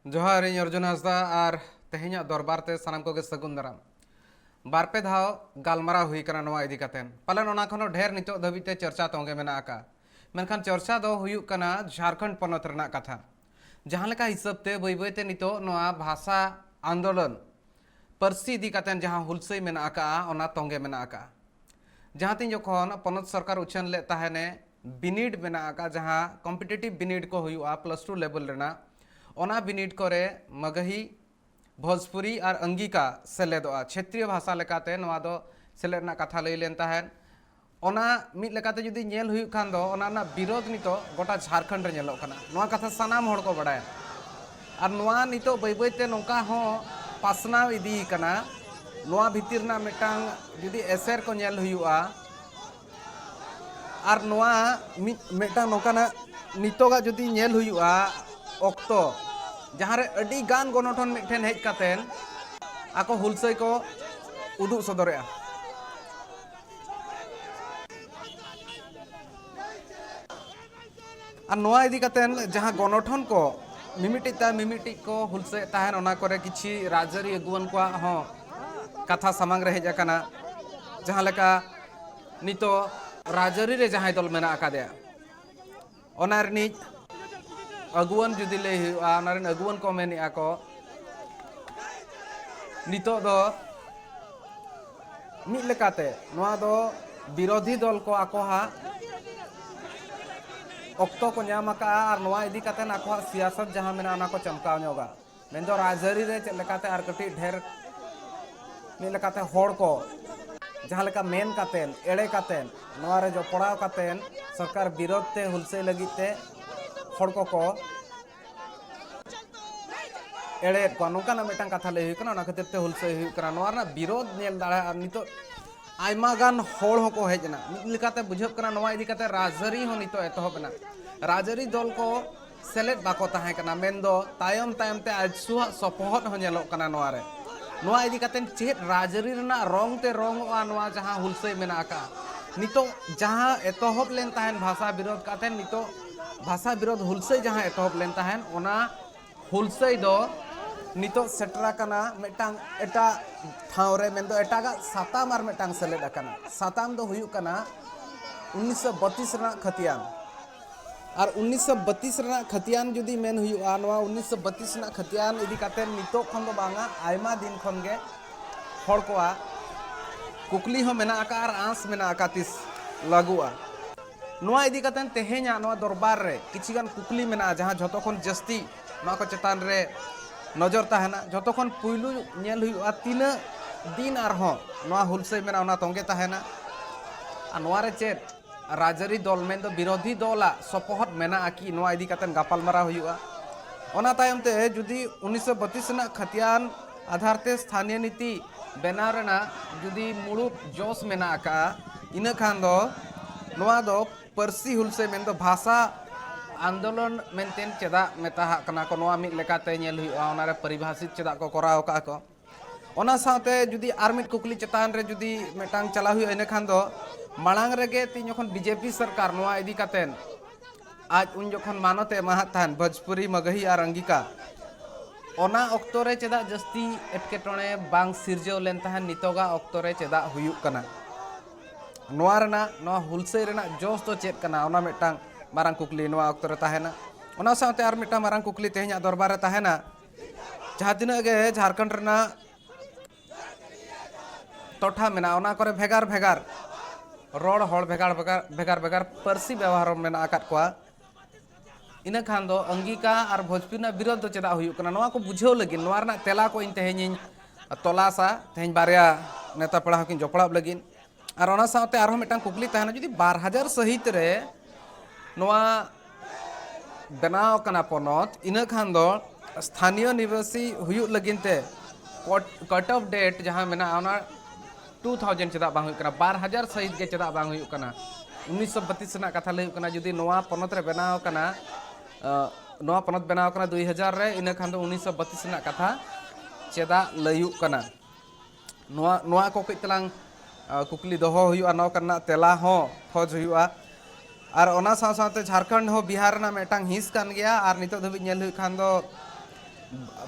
जोहार ᱤᱧ अर्जुन हांसदा और तेहेᱧᱟᱜ दरबार ते सानाम कोगे सगुन दाराम बारपे धाव गालमाराव हुई कना नोवा इदी कातेन पालन ओना खनो ढेर नितो धबिते चर्चा तोंगे मेना आका मेनखान चर्चा दो हुयुक कना झारखंड पनत रना कथा जहां लेका हिसाब ते बई बई ते नितो नोवा भाषा आंदोलन परसी इदी कातेन जहां हुलसई मेना आका ओना तोंगे मेना आका जहां तीन जखन पनत सरकार उछन ले ताहेने बिनिड मेना आका जहां कॉम्पिटिटिव बिनिड को हुयुआ +2 लेवल रेना ओना बिनिड करे मगही भोजपुरी और अंगिका सेलेदोआ क्षेत्रीय भाषा लेकाते नवा दो सेलेदना कथा लई लेन ताहेन ओना मिद लेकाते जुदी नेल हुयुक खान दो ओना ना विरोध नितो गोटा झारखंड रे नेलोक कना नवा कथा सानाम हड़ को बडाय और नवा नितो बई बईते नोंका हो पासनाव इदी कना नवा भितिर ना मिटांग जुदी एसर को नेल हुयुआ और नवा मिटांग नोकाना नितोगा जुदी नेल हुयुआ ऑक्तो जहाँ रे अडी गान गणठन मिठेन हेज कातेन आको हुलसई को उदुग सदरेआ और नोआ इदी कातेन जहाँ गणठन को मिमिटी को हुलसई ताहेन ओना करे किछि राजरी अगुवन को हो कथा सामांग रे हेज आकाना जहाँ लेका नितो राजरी रे जहाँ दल मेना आकादेया ओना रनी अगुवन जुदी ले अगुवन को मेनी आको नितो दो मिद लेकाते नोआ दो विरोधी दल को आको हा ऑक्तो को न्याम आका और नोआ इदी कातेन आको हा सियासत जहां मेना ओना को चमकाव न्योगा मेनदो राजरी रे चेद लेकाते आर कटी ढेर मिद लेकाते होड़ को जहां लेका मेन कातेन एड़े कातेन नोआ रे जो पड़ाव कातेन सरकार विरोध ते हुलसे लगिते होड़ को एड़े को नोकाना मिटांग कथा ले हुई ना खातिर ते हुलसे हुई कना नोआ ना विरोध नेल दाड़ा और नितो आयमा गान होड़ हो को हेजना मिलकाते बुझब कना नोआ इदी काते राजरी हो नितो एतहबना राजरी दल को सेलेद बाको ताहे कना मेनदो तायम तायम ते आजसुहा सपोहत हो नेलो कना नोआ रे नोआ इदी काते चेत राजरी रना रंग ते रंग आ नोआ जहां हुलसे मेना का नितो जहां एतहब लेन ताहेन भाषा विरोध काते नितो भाषा विरोध हुलसई जहां एतहब लेन ताहेन ओना हुलसई दो नितो सेटरा कना मिटांग एटा ठावरे मेन दो एटागा साताम आर मिटांग सेलेद अकना साताम दो हुयुक कना 1932 रना खतियान और 1932 रना खतियान जुदी मेन हुयुआ नवा 1932 रना खतियान इदी काते नितो खन दो बांगा आयमा दिन खन गे हड़ कोआ कुकली हो मेना आका और आंस मेना आका तिस लागुआ नवा इदी काते तेहेኛ नवा दरबार रे किछिगान कुकली मेना जहां जतो खन जस्ती नवा को चेतान रे नजर ताहेना जतो खन पुइलु नेल हुयुआ तीना दिन आर हो नवा हुलसई मेना ओना तोंगे ताहेना आ नवा रे चेत राजरी दल मेन दो विरोधी दला सपोहत मेना आकी नवा इदी काते गापालमारा हुयुआ ओना तायम ते जुदी 1932 ना खतियान आधार ते स्थानीय नीति बेनाव रेना जुदी मुळुक जोश मेना आका इना खान दो नवा दो परसी हुलसई मेन दो भाषा आंदोलन मेनतेन चेदा मेता कना को नवा मिद लेकाते नेल हुयुआ ओना रे परिभाषित चेदा को कराव का को ओना साथे जुदी आर मिद कुकली चेतान रे जुदी मेटांग चला हुयुआ इना खान दो मांग रेगे तीन जखन बीजेपी सरकार नवा इदी कातेन आज उन जखन मानते महातान भोजपुरी मगही और अंगिका ओना ऑक्तो रे चेदा जस्ती एटकेटोणे बांग सिरजो लेन ताहन नितोगा ऑक्तो रे चेदा हुयुक कना नवा रेना नवा हुलसई रेना जोश तो चेत कना ओना मेटांग मारांग कुकली नवा ऑक्तो रे ताहेना ओना साथे आर मिटा मारांग कुकली तेहेኛ दरबार रे ताहेना जहां तिना गे झारखंड रेना टोठा मेना ओना करे भेगार भेगार रोड हड़ भेगार भेगार भेगार परसी व्यवहार मेना आकात कोआ इना खान दो अंगिका और भोजपुरी ना विरोध दो चेदा हुयुक कना नवा को बुझाव लगिन नवा रना तेला को इन तेहेñ तलासा तेहेñ बारिया नेता पड़ा हकिन जपड़ाब लगिन और ओना साथे आरो मिटांग कुकली ताहेना जुदी 2000 सहित रे नवा बनाव कना पनत इना खान दो स्थानीय निवासी हुयुक लगिन ते कट ऑफ डेट जहां मेना ओना 2000 चेदा बांग हुयुक कना 2000 सहित के चेदा बांग हुयुक कना 1932 ना कथा लहुयुक कना जुदी नवा पनत रे बनाव कना नवा पनत बनाव कना 2000 रे इना खान दो 1932 ना कथा चेदा लहुयुक कना नवा को कइतलांग कुकली दोहो हुयुआ नवा कना तेला हो खोज हुयुआ और झारखंड हो बिहार ना मेटांग हिस कान गया और नितो धबी नेल हुई खान दो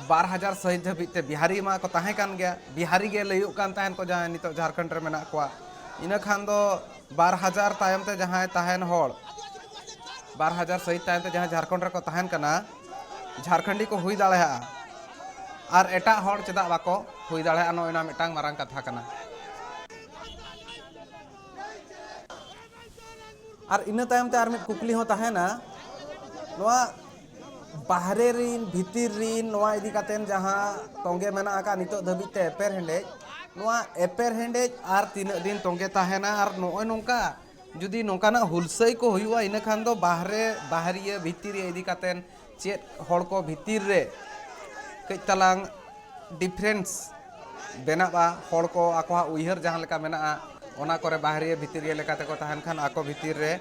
2000 सहित धाबिते बिहारी मा को ताहे कान गया बिहारी गे लयुक कान ताहेन को जहां नितो झारखंड रे मेना कोआ इना खान दो 2000 तायम ते जहां ताहेन होड़ 2000 सहित तायम ते जहां झारखंड रे को ताहेन कना झारखंडी को हुई दाड़ेहा और एटा होड़ चेदा बाको हुई दाड़ेहा नोइना मिटांग मारांग कथा कना और इन तायम ते आर मिट कुकली हो ताहेना नोआ बाहरे रिन भितिर रिन नोआ इदी कातेन जहां तोंगे मेना आका नितो धबिते एपेर हेंडे नोआ एपेर हेंडे आर तीन दिन तोंगे ताहेना और नोय नोंका जुदी नोंकाना हुलसई को हुआ इन खान दो बाहरिया भितिर इदी कातेन चेत होड़ को भितिर रे कई तलांग डिफरेंस बेनाबा होड़ को आकोहा उइहर जहां लेका मेना ओना करे बाहरिया भितिर लेकाते को ताहन खान आको भितिर रे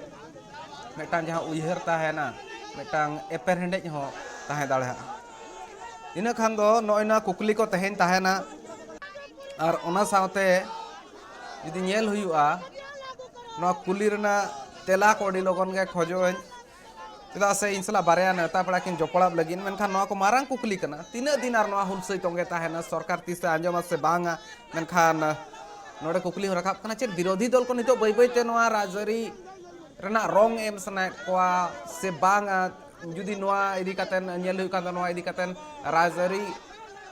मेटांग जहां उइहर ताहेना मेटांग एपेर हेंडे हो ताहे दाड़ेहा इन खान दो नोइना कुकली को तहेन ताहेना और ओना सावते जुदी नेल हुआ नो कुली रना तेला को अडी लगन गे खोजोन चेदा से इनसला बारेया नेता पड़ा किन जोपड़ा लगिन मेनखान नो को मारांग कुकली कना तीना दिन आर नो हुलसई तोंगे ताहेना सरकार तीस आंजम से बांगा मेनखान नोडे कुकली हो रखाब कना चेद विरोधी दल को नितो बई बई ते नोआ राजरी रना रंग एम सना कोआ से बांगा जुदी नोआ इदी कातेन नेल हुई कान नोआ इदी कातेन राजरी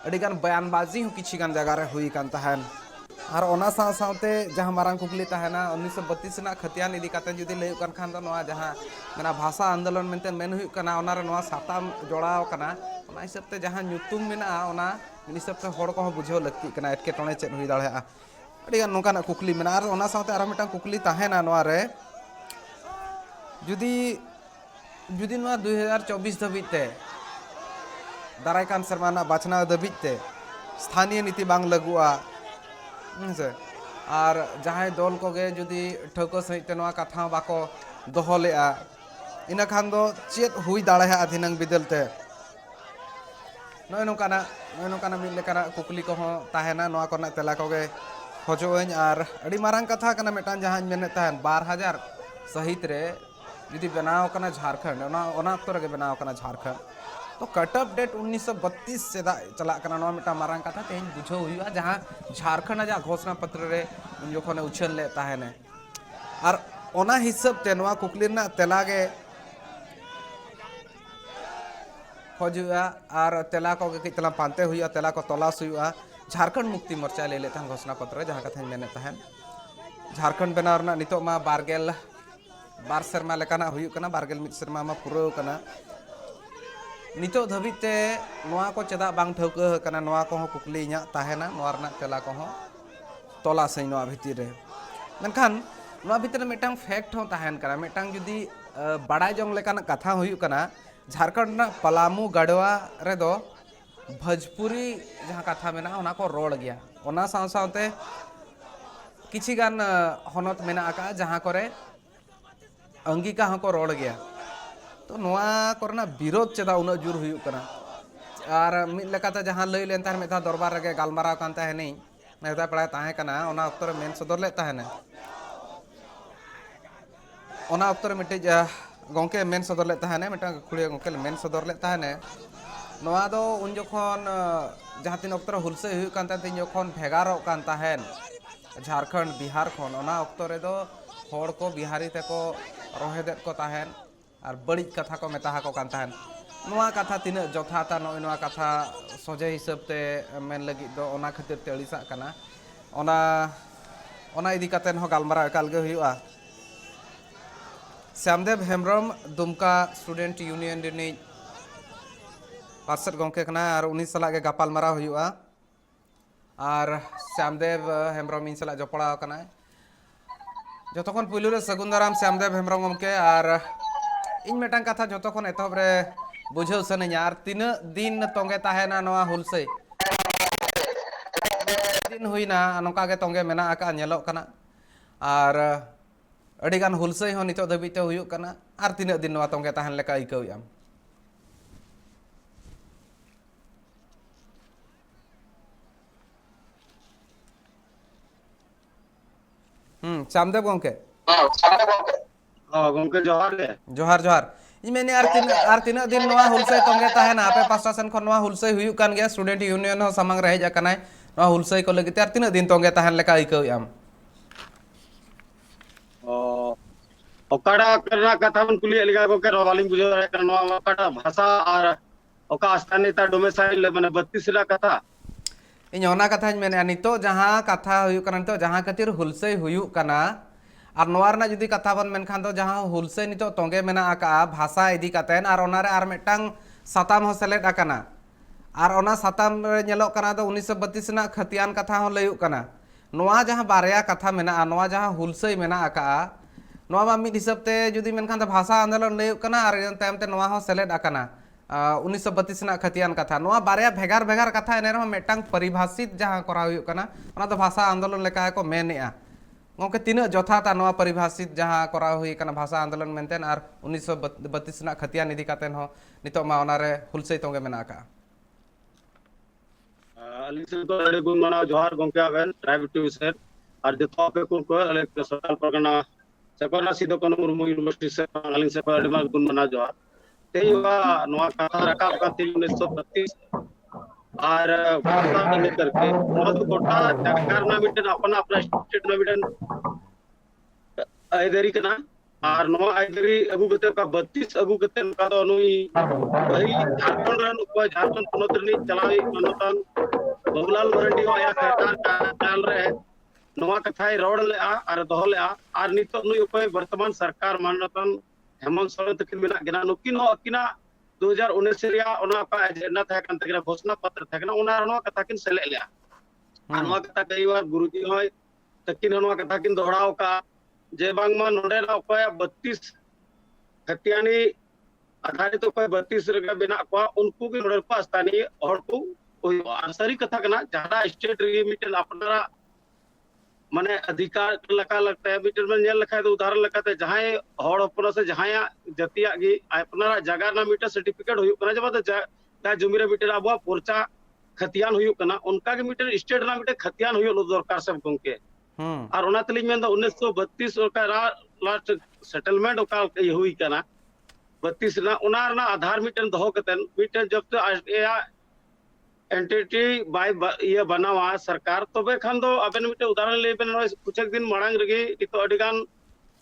अडिगान बयानबाजी हो किछि गान जगह रे हुई कान ताहेन और ओना साथे जहां मारांग कुकली ताहेना 1932 ना खतियान इदी कातेन जुदी लय कान खान नोआ जहां मेना भाषा आंदोलन मेनते मेन हुई कना ओना रे नोआ साताम जोड़ाव कना ओना हिसाब ते जहां ᱧᱩᱛᱩᱢ मेना ओना हिसाब ते होड़ को बुझाव लगती कना एटके टणे चेद हुई दाड़ेआ अडिगान नोकाना कुकली मेना और ओना साथे आरो मिटांग कुकली ताहेना नोआ रे जुदी जुदी नोआ 2024 धबिते दारायकान सरमाना बाचना धबिते स्थानीय नीति बांग लगुआ से और जहां दल को गे जुदी ठौको सहित नोआ कथा बाको दोहो लेआ इन खान दो चेत हुई दाड़ेहा अधिनंग बिदलते नोय नोकाना मिल लेकाना कुकली को हो ताहेना नोआ कोना तेला को गे खोजोइन और अड़ी मारांग कथा कना मेटान जहां मेने ताहेन 2000 सहित रे जुदी बनाव कना झारखंड ओना अक्तो रे बनाव कना झारखंड तो कटअप डेट 1932 से चला कना नोआ मिटा मारांग कथा तेन बुझो हुआ जहां झारखंड आजा घोषणा पत्र रे उन जोखने उछल ले ताहेने और ओना हिसाब ते नोआ कुकली ना तेला गे खोजुआ और तेला को के कितला पांते हुआ तेला को तलाश हुआ झारखंड मुक्ति मोर्चा ले लेता घोषणा पत्र जहां कथा मेने ताहेन झारखंड बनाव ना नितो मा बारगेल बार शर्मा लेकाना हुई कना बारगेल मित शर्मा मा पुरो कना नितो धबिते नोआ को चेदा बांग ठौका कना नोआ को हो कुकली इया ताहेना नोआ रना तेला को हो तोला सही नोआ भितिर रे मेनखान नोआ भितर मेटांग फैक्ट हो ताहेन कना मेटांग जुदी बड़ाई जोंग लेकाना कथा हुई कना झारखंड ना पलामू गढ़वा रे दो भोजपुरी जहां कथा मेना ओना को रोड गया ओना साव सावते किछि गान हनत मेना आका जहां करे अंगिका हको रोड गया तो नोआ करना विरोध चेदा उन जोर हुई कना और मिद लेकाते जहां लई लेन तार मेधा दरबार रे गालमाराव कान ताहेनी नेता पड़ा ताहे कना ओना अक्तर मेन सदर ले ताहेने ओना अक्तर मिटे गोंके मेन सदर ले ताहेने मिटा खुड़िया गोंके मेन सदर ले ताहेने नोआ दो उन जोखन जहां तीन अक्तर हुलसे हुई कान ताहे तीन जोखन भेगारो कान ताहेन झारखंड बिहार खन ओना अक्तर दो होड़ को बिहारी तेको रोहेदेत को ताहेन और बड़ी कथा को मेता को कान ताहेन नोआ कथा तीन जथाता नोय नोआ कथा सोजे हिसाब ते मेन लगी दो ओना खातिर ते अड़िसा कना ओना इदी कातेन हो गालमारा एकाल गे हुआ श्यामदेव हेम्ब्रम दुमका स्टूडेंट यूनियन रिनी पार्षद गोंके कना और उनी सला गे गापाल मारा हुआ और श्यामदेव हेम्ब्रम इन सला जपड़ा कना जतखन पुलु रे सगुंदाराम श्यामदेव हेम्ब्रम गोंके और इन मेटांग कथा जतखन एतहब रे बुझाव सनेया और तीन दिन तोंगे ताहेना नोआ हुलसई दिन हुईना नोका गे तोंगे मेना आका नेलो कना और अडिगान हुलसई हो नितो धबिते हुयुक कना और तीन दिन नोआ तोंगे ताहेन लेका इकाउयाम श्यामदेव गोंके गोंके जोहार गे जोहार जोहार ini artinya din noa hulsai tongge tahena ape pasta sen kon noa hulsai huyuk kan gya student union ho samang reh jakanai noa hulsai ko lagi artinya din tongge tahen leka ikau am okada karena kata pun kuliah liga ko kero waling bujo karena okada bahasa ar oka asthanita domicile mane 32 la kata ini ona kata mene anito jaha kata huyuk kan nito jaha katir hulsai huyuk kana ar noar na judi kata ban men khan to jaha hulsai nito tongge mena aka bahasa idi katen ar onare ar metang satam ho select akana ar ona satam re nyelok kana to 1932 na khatian kata ho layuk kana noa jaha barya kata mena noa jaha hulsai mena aka noa ma mid hisab te judi men khan to bahasa andolon layuk kana ar tam te noa ho select akana 1932 na khatian kata noa barya bhegar bhegar kata ene ro metang paribhasit jaha kora huyuk kana ona to bahasa andolon leka ko menea ngomke tina jotha ta noa paribhasit jaha kora hui kana bahasa andolon menten ar 1932 na khatian idi katen ho nitok ma onare hulsai tongge mena aka alisin ko ade gun mana johar gomke aben private tuition ar de tope ko ale social pargana sekona sido kono murmu university se alin se ade ma gun mana johar तेवा नवा कथा रखा का 1932 और भाषा ने करके नवा तो कोटा सरकार ना मिटन अपना अपना स्टेट ना मिटन आइदरी कना और नवा आइदरी अगु कते का 32 अगु कते का तो अनुई भाई झारखंड रन को झारखंड पुनोतरनी चलाई मनोतन बबुलाल मरांडी आया सरकार का चाल रहे नवा कथाई रोड ले आ और दोहले आ और नितो नुई उपाय वर्तमान सरकार मानतन हेमंत सोरेन तकिन मेना गिना नुकिन हो अकिना 2019 रिया ओना का एजेंडा था कान तकिना घोषणा पत्र था कान ओना रनो कथा किन सेले लिया अनवा कथा कई बार गुरुजी होय तकिन ओना कथा किन दोहराव का जे बांगमा नोडे ना उपाय 32 हत्यानी आधारित उपाय 32 रगा बिना को उनको के नोडे को स्थानीय और को आंसरी कथा कना ज्यादा स्टेट रिमिटन अपना माने अधिकार लका लगता है मीटर में नेल लखा तो उदाहरण लकाते जहां हड़ अपन से जहां जतिया गी अपना जगह ना मीटर सर्टिफिकेट हुई कना जब ता जुमिरे मीटर अब पोरचा खतियान हुई कना उनका के मीटर स्टेट ना मीटर खतियान हुई दरकार सब गंके और ओना तलिंग में 1932 का लास्ट सेटलमेंट का हुई कना 32 ना ओना ना आधार मीटर दहो कतन मीटर जब तो एंटिटी बाय ये बनावा सरकार तबे खान दो अबेन मिटे उदाहरण ले बेन कुछ दिन मांग रगे नितो अडिगान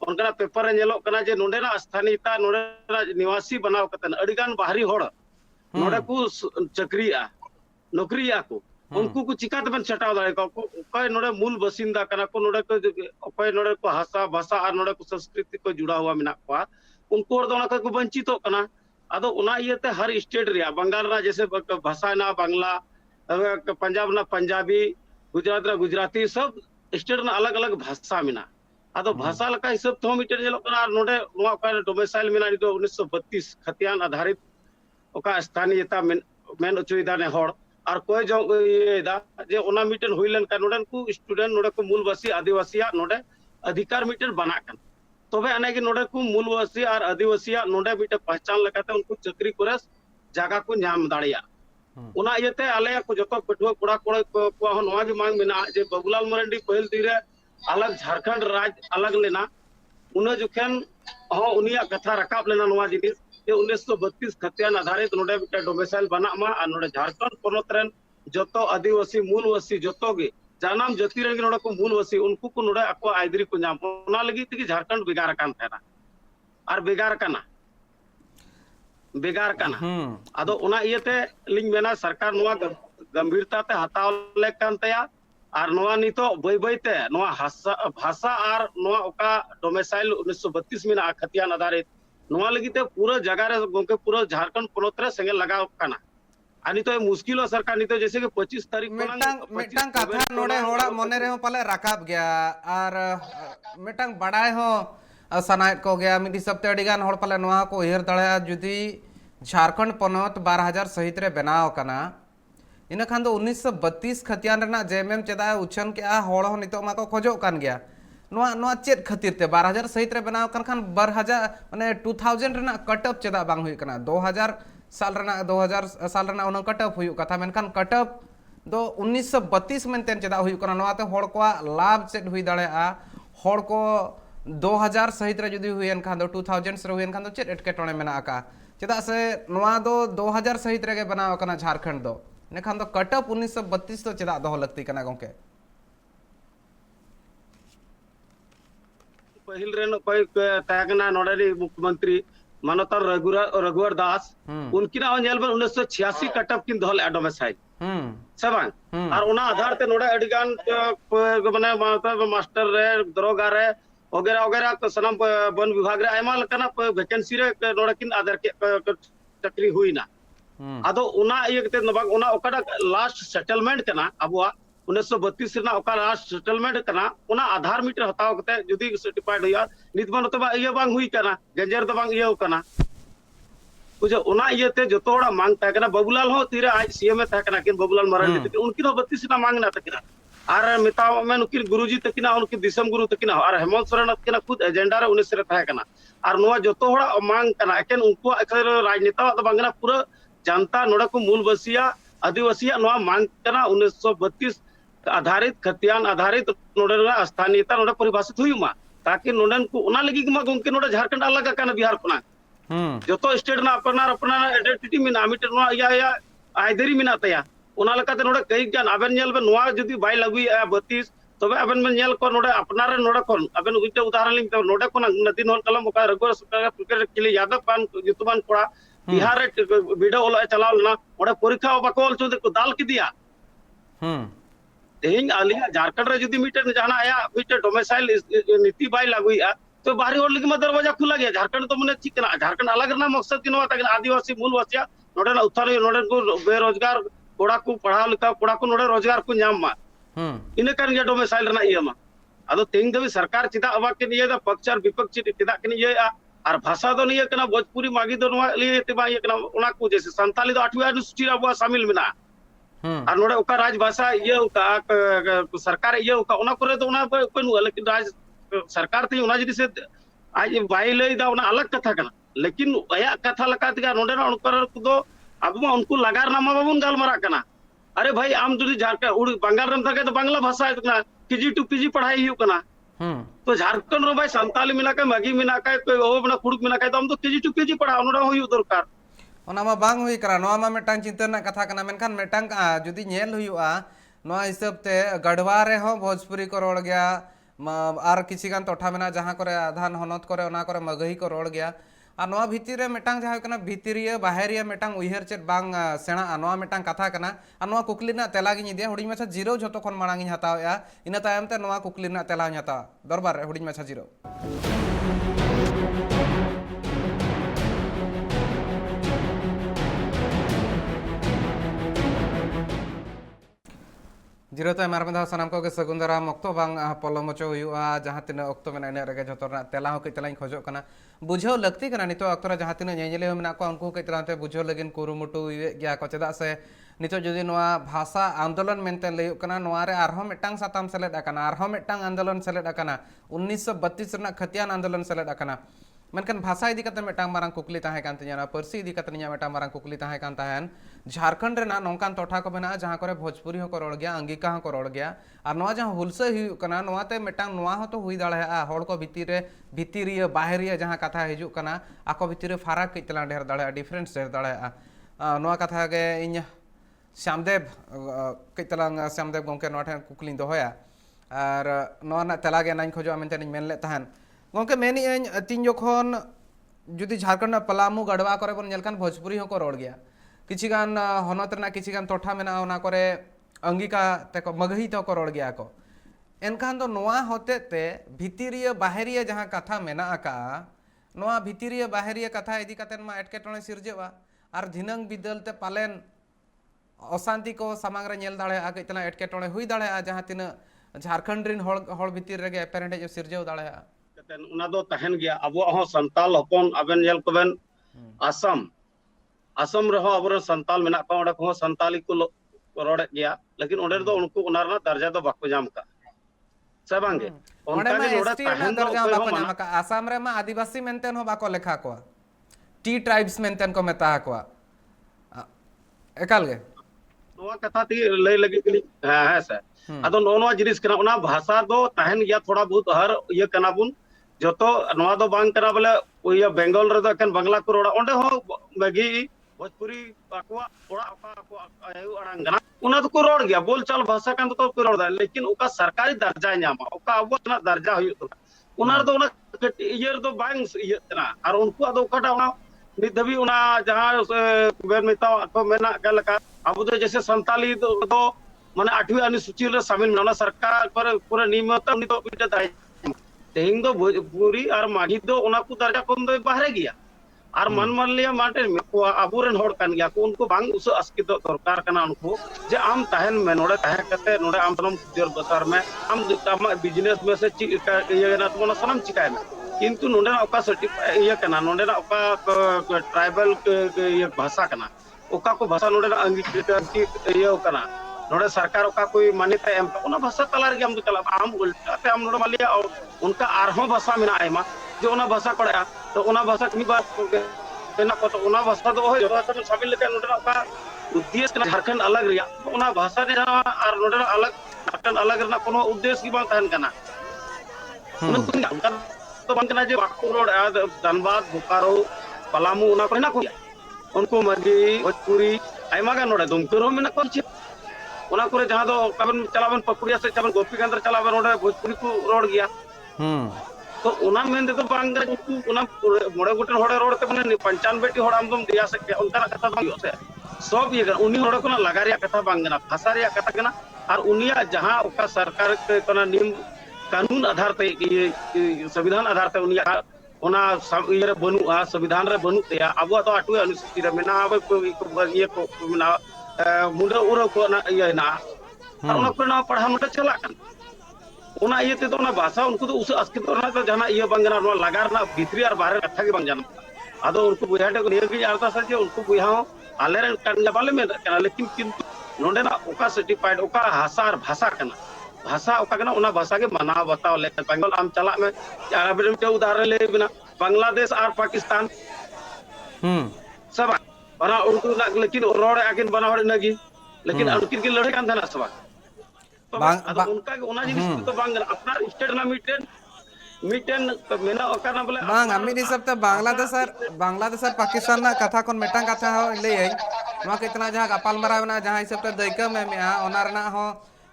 उनका पेपर नेलो कना जे नोडेना स्थानीयता नोडेना निवासी बनाव कतन अडिगान बाहरी होड़ नोडे को चक्रिया नौकरिया को उनको को चिकात बन छटाव दाड़े को कोई नोडे मूल बसिंदा कना को नोडे कोई नोडे को भाषा भाषा और नोडे को संस्कृति को जुड़ा हुआ मिना को उनको और दोना को वंचितो कना अदो उना इयते हर स्टेट रिया बंगाल ना जैसे भाषा ना बांग्ला पंजाब ना पंजाबी गुजरात ना गुजराती सब स्टेट ना अलग अलग भाषा मिना अदो भाषा लका हिसाब तो मीटर जेलो कना नोडे नोआ का डोमिसाइल मिना नितो 1932 खतियान आधारित ओका स्थानीयता मेन उचुइदा ने हड़ और कोई जो ये दा जे ओना मीटर हुइलन का नोडन को स्टूडेंट नोडे को मूलवासी आदिवासिया नोडे अधिकार मीटर बना कन तबे अने कि नोडे को मूलवासी और आदिवासी नोडे बीटे पहचान लगाते उनको चक्री करे जगह को नाम दाड़िया उना इयते आले को जतो पठुआ कोड़ा कोड़ा को नवा जो मांग मेना जे बबुलाल मरांडी पहल तीरे अलग झारखंड राज्य अलग लेना उन जुखेन हो उनिया कथा रकाब लेना नवा जिनिस ये 1932 खतियान आधारित नोडे बीटे डोमिसाइल बना मा और नोडे झारखंड पोनोत रेन जतो आदिवासी मूलवासी जतो गे जानम जति रंग नोडे को मूलवासी उनको को नोडे अको आइदरी को नाम ओना लगी कि झारखंड बेगार कान थाना और बेगार काना आदो ओना इयते लिंग मेना सरकार नोआ गंभीरता ते हताव ले कान तया और नोआ नितो बय बयते नोआ भाषा और नोआ ओका डोमिसाइल 1932 में खतियान आधारित नोआ लगी ते पूरा जगह रे गोके पूरा झारखंड पोनोत रे संगे लगाव काना आनी तो मुश्किल हो सरकार नहीं तो जैसे कि 25 तारीख मिटंग कथा नोडे होड़ा मने रे पाले राकाब गया और मिटंग बड़ाय हो सनायत को गया मिदी सप्ते अडिगान होड़ पाले नोआ को हेर दड़े जुदी झारखंड पोनोत 12,000 सहित रे बनाव कना इन खान दो 1932 खतियान रेना जेएमएम चेदा उछन के आ होड़ हो नितो मा को खोजो कान गया नोआ नोआ चेत खातिर ते 12,000 सहित रे बनाव खान 12,000 माने 2000 रेना कटअप चेदा बांग हुई कना 2000 साल रना उन कटअप हुई कथा मेनखान कटअप दो 1932 मेनतेन चेदा हुई कना नोआते होड़ को लाभ चेद हुई दाड़े आ होड़ को 2000 सहित रे जुदी हुएन खान दो 2000 रे हुएन खान दो चेत एटकेटोणे मेना आका चेदा से नोआ दो 2000 सहित रे बनाव कना झारखंड दो ने खान दो कट ऑफ 1932 तो चेदा दो लगती कना गोंके पहिल रेन कोई तागना नोडरी मुख्यमंत्री मानवता रघुवर दास उनकिना जेल में 1986 कटअप किन दहल डोमेसाइल से बांग और उना आधार ते नोडे अडिगान माने मास्टर रे दरोगा रे वगैरह वगैरह सनम वन विभाग रे आयमा लकना वैकेंसी रे नोडे किन आधार के चक्री हुईना आदो उना ये कते नबाग उना ओकाडा लास्ट सेटलमेंट कना अबुआ 1932 ᱨᱮᱱᱟᱜ ᱚᱠᱟ ᱞᱟᱥᱴ ᱥᱮᱴᱞᱢᱮᱱᱴ ᱠᱟᱱᱟ ᱚᱱᱟ ᱟᱫᱷᱟᱨ ᱢᱤᱴᱨ ᱦᱟᱛᱟᱣ ᱠᱟᱛᱮ ᱡᱩᱫᱤ ᱥᱟᱨᱴᱤফᱟइड ᱦᱩᱭᱟ ᱱᱤᱛᱢᱟ ᱱᱚᱛᱮ ᱵᱟ ᱤᱭᱟᱹ ᱵᱟᱝ ᱦᱩᱭ ᱠᱟᱱᱟ ᱜᱮᱡᱮᱨ ᱫᱚ ᱵᱟᱝ ᱤᱭᱟᱹ ᱠᱟᱱᱟ बुझे उना इयते जतो हड़ा मांग ता कना बबुलाल हो तीरे आज सीएम ता कना किन बबुलाल मरांडी तक उनकी 32 ना मांग ना तकिना आर मिता में उनकी गुरुजी तकिना उनकी दिसम गुरु तकिना और हेमंत सोरेन तकिना खुद एजेंडा रे 19 रे ता कना और नोआ जतो हड़ा मांग कना एकेन उनको अखर राजनेता तो बांगना पूरा जनता नोडा को मूल बसिया आदिवासिया नोआ मांग कना 1932 आधारित खतियान आधारित नोडे स्थानीयता नोडे परिभाषित हुईमा ताकि नोडन को उना लगी मा गोंके नोडे झारखंड अलग कना बिहार कोना जो स्टेट ना अपना अपना आइडेंटिटी मिना मिटर नोआ या आइदरी मिना तया उना लकाते नोडे कई गान आबेन नेल बे नोआ जदी बाय लगुई 32 तबे आबेन में नेल को नोडे अपना रे नोडे कोन आबेन उइटे उदाहरण लिंग नोडे कोन नदी नोन कलम का रघुवर सरकार क्रिकेट के लिए यादव पान युतमान कोड़ा बिहार रे वीडियो ओला चलाव ना ओडे परीक्षा बाको ओल चोदे को दाल की दिया तेहिं आलिया झारखंड रे जदी मीटर जाना आया मीटर डोमेसाइल नीति बाय लागुई तो बाहरी और लगी दरवाजा खुला गया झारखंड तो मने ठीक ना झारखंड अलग ना मकसद की नवा तक आदिवासी मूल वासिया नोडे उत्थान नोडे को बेरोजगार कोड़ा को पढ़ा लिखा कोड़ा को नोडे रोजगार को नाम मा इने कर गया डोमेसाइल रना इया मा अदो तेंग दबी सरकार चिदा अबा के निये दा पक्षार विपक्ष चिदा के निये और भाषा दो निये कना भोजपुरी मागी दो नवा लिए तेबा ये कना उना को जैसे संताली दो 8वीं अनुसूची अब शामिल मिना और नोडे ओका राजभाषा ये ओका सरकार ये ओका उना करे तो उना कोन लेकिन राज सरकार ती उना जदी से आज बाई लई दा उना अलग कथा कना लेकिन अया कथा लका तिगा नोडे ना उनकर दो अब मा उनको लगार नामा बाबुन गालमारा कना अरे भाई आम जदी झारखंड उड़ बंगाल रम थके तो बांग्ला भाषा है कना केजी टू पीजी पढ़ाई हुई कना तो झारखंड रो भाई संताली मिना के मगी मिना के कोई ओ बना कुड़क मिना के तो हम तो केजी टू पीजी पढ़ा उनरा हुई दरकार ओना मा बांग हुई करा नोआ मा मेटांग चिंता ना कथा कना मेनखान मेटांग जदी नेल हुईआ नोआ हिसाब ते गढ़वा रे हो भोजपुरी को रोड़ गया और किसी गान टोठा मेना जहाँ करे आधान हनत करे ओना करे मगही को रोड़ गया और नोआ भितर रे मेटांग जहाँ कना भितरिया बाहरिया मेटांग उइहर चेत बांग सेणा नोआ मेटांग कथा कना और नोआ कुकली ना तेला गिन दिया हुडिंग माछा जीरो झतो खन मांग इन हतावया इना तायम ते नोआ कुकली ना तेला हता दरबार रे हुडिंग माछा जीरो जीरो तो मारमेदा सानाम को सगुंदरा मक्तो बांग पलम मचो हुआ जहाँ तीन अक्तो में इन रेगे जो तेला हो कई तेलाइन खोजो कना बुझाव लगती कना नितो अक्तो जहाँ तीन नेले मेना को उनको कई तेलाते बुझाव लगिन कुरुमुटु गया को चेदा से नितो जदि नोआ भाषा आंदोलन मेनते लैयो कना नोआ रे आरहो मिटांग साताम सेलेद अकना आरहो मिटांग आंदोलन सेलेद अकना 1932 रना खतियान आंदोलन सेलेद अकना मेनखान भाषा इदी कते मेटांग मारांग कुकली ताहे कान तिया परसी इदी कते निया मेटांग मारांग कुकली ताहे कान ताहेन झारखंड रेना नोंकान टोठा को मेना जहाँ करे भोजपुरी हो को रोड़ गया अंगिका हो को रोड़ गया और नोआ जहाँ हुलसा हुई कना नोआ ते मेटांग नोआ हो तो हुई दाड़े होड़ को भितिरिया बाहरिया जहाँ कथा हिजु कना आको भितिरे फाराक कई तला ढेर दाड़े डिफरेंस ढेर दाड़े नोआ कथा के इन श्यामदेव कई तलांग श्यामदेव गोंके नोआ ठेन कुकली दोहया और नोआ ना तेला गे नाइन खोजो मेनते निन मेन ले ताहेन गोंके मेनी तीन जोखन जुदी झारखंड पलामू गढ़वा करे बन नेलकान भोजपुरी हो को रोड़ गया किछि गान हनत रना किछि गान टोठा मेना ओना करे अंगिका तेको मगही तो को रोड़ गया को एनखान दो नोआ होते ते भितिरिया बाहरिया जहाँ कथा मेना आका नोआ भितिरिया बाहरिया कथा इदी कतेन मा एटकेटोणे सिरजेवा और धिनंग बिदल ते पालेन अशांति को समांग रे नेल दाड़े आ कइतना एटकेटोणे हुई दाड़े आ जहाँ तीन झारखंड रिन होड़ भितिर रेगे एपेरेंट जो सिरजेव दाड़े आ उना दो तहन गया अब हो संताल हपन आबेन नेल कोबेन असम रहो अब संताल मेना को ओडे को संताली को रोड़े गया लेकिन ओडे दो उनको उनारना दर्जा दो बाको जाम का से बांगे ओडे में एसटी ना दर्जा बाको जाम का असम रे मा आदिवासी मेंटेन हो बाको लेखा को टी ट्राइब्स मेंटेन को मेता को एकाल गे नोआ कथा ती लय लगी गली हां है सर अदो नोनवा जिनिस कना उना भाषा दो तहन गया थोड़ा बहुत हर ये कना बुन joto noa do bang kana bole iya Bengal redo ekan bangla ko roda onde ho bagi Bhojpuri akwa ora akwa ayu arang kana una to ko rod gya bol chal bhasha kan to ko rod da lekin uka sarkari darja nyama uka abo na darja huyu to una do una iya do bang iya na ar unku ado kata una nit dhabi una jaha ben meta ko mena galaka abo to जैसे संताली तो माने 8वीं अनुसूची रे शामिल ना सरकार पर पूरा नियमित उनी तो बिटा दाय तेहिंग दो भोजपुरी और माघी दो उना को दर्जा कम दो बाहरे गया और मान लिया माटे को अबुरन होड़ कान गया को उनको बांग उस अस्कित दरकार कना उनको जे आम तहन में नोड़े तह कते नोड़े आम तनम देर बसार में आम बिजनेस में से ये ना तो सनम चिकाय में किंतु नोड़े ओका सर्टिफाई ये कना नोड़े ओका ट्राइबल ये भाषा कना ओका को भाषा नोड़े अंगीकृत ये कना नोड़े सरकार ओका कोई मान्यता एम ओना भाषा तला रे हम तो चला आम उल्टा आम नोड़े मालिया उनका आरहो भाषा मेना आयमा जो ओना भाषा कड़या तो ओना भाषा की बात बेना को तो ओना भाषा तो हो जो तो शामिल लेके नोड़े ओका उद्देश्य कना झारखंड अलग रिया ओना भाषा ने और नोड़े अलग झारखंड अलग रना कोनो उद्देश्य की बात तहन कना उनका तो बन कना जे बाकू रोड धनबाद बोकारो पलामू ओना को ना को उनको मगी भोजपुरी आयमा गा नोड़े दुमकुरो में ना को ओना करे जहां दो कबन चलावन पकुड़िया से चलावन गोपी केंद्र चलावन ओडे भोजपुरी को रोड गया तो ओना मेन दे तो बांग उनको ओना मोड़े गोटन होड़े रोड ते माने 95 टी होड़ आमदम दिया से उनका कथा बांग से सब ये उनी होड़े को ना लगा रिया कथा बांग ना भाषा रिया कथा कना और उनिया जहां ओका सरकार के कोना नियम कानून आधार पे ये संविधान आधार पे उनिया ओना ये रे बनुआ संविधान रे बनु ते अब तो 8वीं अनुसूची रे मेना अब ये को मेना मुंडा उरा को ना ये ना और उना को ना पढ़ा मत चला kan उना ये ते तो ना भाषा उनको तो उस अस्कित ना तो जाना ये बंगना नो लगार ना भीतरी और बाहर कथा के बंग जाना आदो उनको बुझाटे को नियर की आरता सजे उनको बुझाओ आले रे कान बाले में कना लेकिन किंतु नोंडे ना ओका सर्टिफाइड ओका हासार भाषा कना भाषा ओका कना उना भाषा के मना बताओ ले बंगाल आम चला में अबे के उदाहरण ले बिना बांग्लादेश और पाकिस्तान सब बना उनको लेकिन रोड आकिन बना होड़ नगी लेकिन उनकी की लड़ाई कान था सब तो उनका ओना जिनिस तो बांग अपना स्टेट ना मीटेन मेना ओका ना बोले बांग आमी हिसाब ते बांग्लादेश और पाकिस्तान ना कथा कोन मेटांग कथा हो ले मा कितना जहां गपाल मराव ना जहां हिसाब ते दैका में मिया ओना रना हो